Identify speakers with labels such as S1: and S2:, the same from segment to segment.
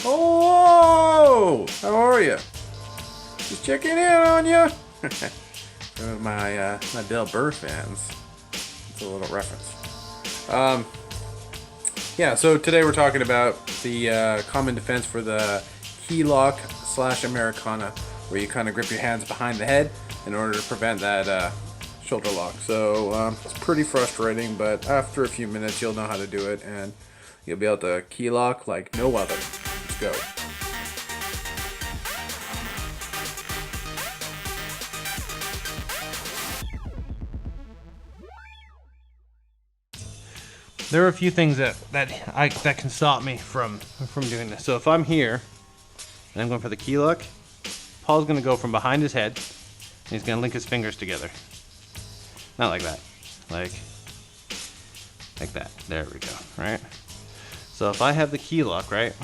S1: Oh, how are you? Just checking in on you. My Bill Burr fans. It's a little reference. Yeah. So today we're talking about the common defense for the key lock / Americana, where you kind of grip your hands behind the head in order to prevent that shoulder lock. So it's pretty frustrating, but after a few minutes you'll know how to do it, and you'll be able to key lock like no other. Let's go.
S2: There are a few things that can stop me from doing this. So if I'm here and I'm going for the key lock, Paul's going to go from behind his head and he's going to link his fingers together. Not like that. Like that. There we go. Right? So if I have the key lock, right?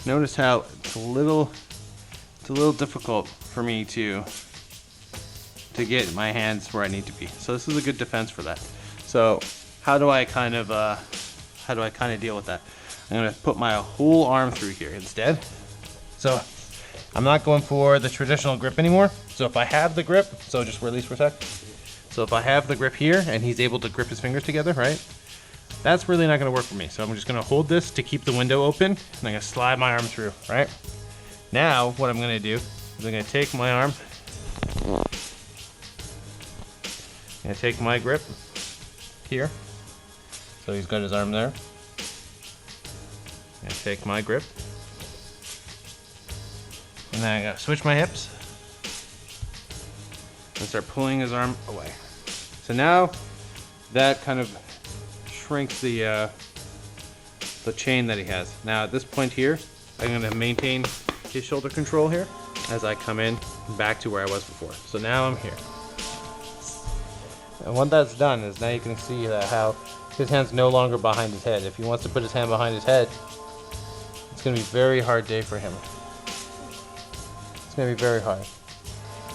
S2: Notice how it's a little difficult for me to get my hands where I need to be. So this is a good defense for that. So how do I kind of deal with that? I'm gonna put my whole arm through here instead. So I'm not going for the traditional grip anymore. So if I have the grip, so just release for a sec. So if I have the grip here and he's able to grip his fingers together, right? That's really not gonna work for me. So I'm just gonna hold this to keep the window open and I'm gonna slide my arm through, right? Now what I'm gonna do is I'm gonna take my arm, I'm gonna take my grip here. So he's got his arm there. I'm gonna take my grip. And then I gotta switch my hips. And start pulling his arm away. So now that kind of shrinks the chain that he has. Now at this point here, I'm gonna maintain his shoulder control here as I come in back to where I was before. So now I'm here. And what that's done is now you can see how his hand's no longer behind his head. If he wants to put his hand behind his head, it's going to be a very hard day for him. It's going to be very hard.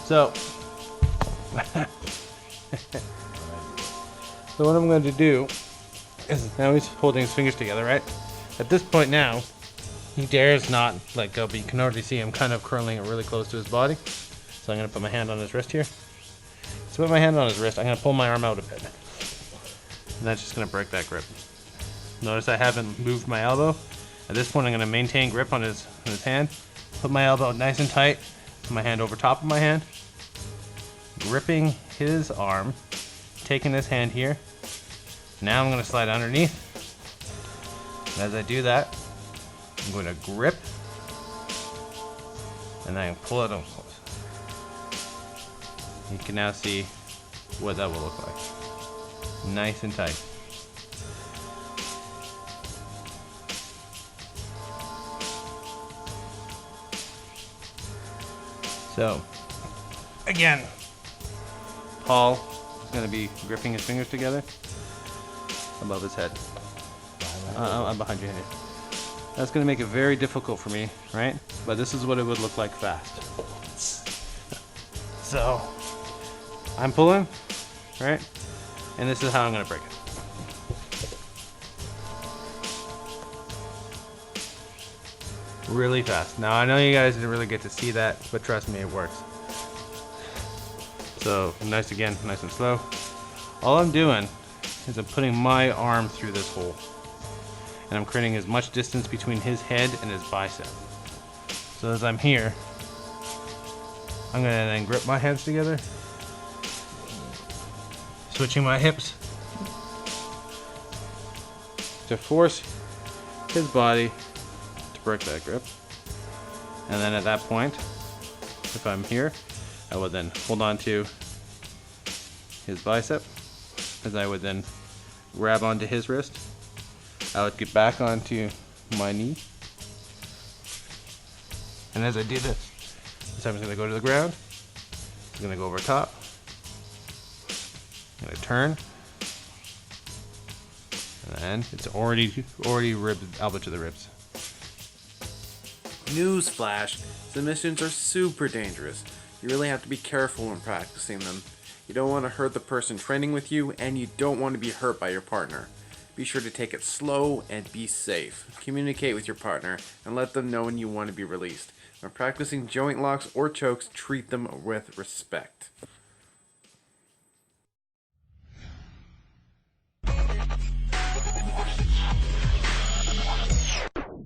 S2: So, so what I'm going to do is now he's holding his fingers together, right? At this point now, he dares not let go, but you can already see him kind of curling it really close to his body. So I'm going to put my hand on his wrist here. So put my hand on his wrist, I'm going to pull my arm out a bit. And that's just going to break that grip. Notice I haven't moved my elbow. At this point I'm going to maintain grip on his hand. Put my elbow nice and tight. Put my hand over top of my hand. Gripping his arm. Taking this hand here. Now I'm going to slide underneath. And as I do that, I'm going to grip. And then pull it up close. You can now see what that will look like. Nice and tight. So, again, Paul is going to be gripping his fingers together above his head. I'm behind your head. That's going to make it very difficult for me, right? But this is what it would look like fast. So, I'm pulling, right? And this is how I'm going to break it. Really fast. Now I know you guys didn't really get to see that, but trust me, it works. So nice again, nice and slow. All I'm doing is I'm putting my arm through this hole. And I'm creating as much distance between his head and his bicep. So as I'm here, I'm going to then grip my hands together. Switching my hips to force his body to break that grip. And then at that point, if I'm here, I would then hold on to his bicep as I would then grab onto his wrist. I would get back onto my knee. And as I do this time I'm going to go to the ground. I'm going to go over top. I'm going to turn. And then it's already elbow to the ribs.
S1: Newsflash, submissions are super dangerous. You really have to be careful when practicing them. You don't want to hurt the person training with you, and you don't want to be hurt by your partner. Be sure to take it slow and be safe. Communicate with your partner and let them know when you want to be released. When practicing joint locks or chokes, treat them with respect.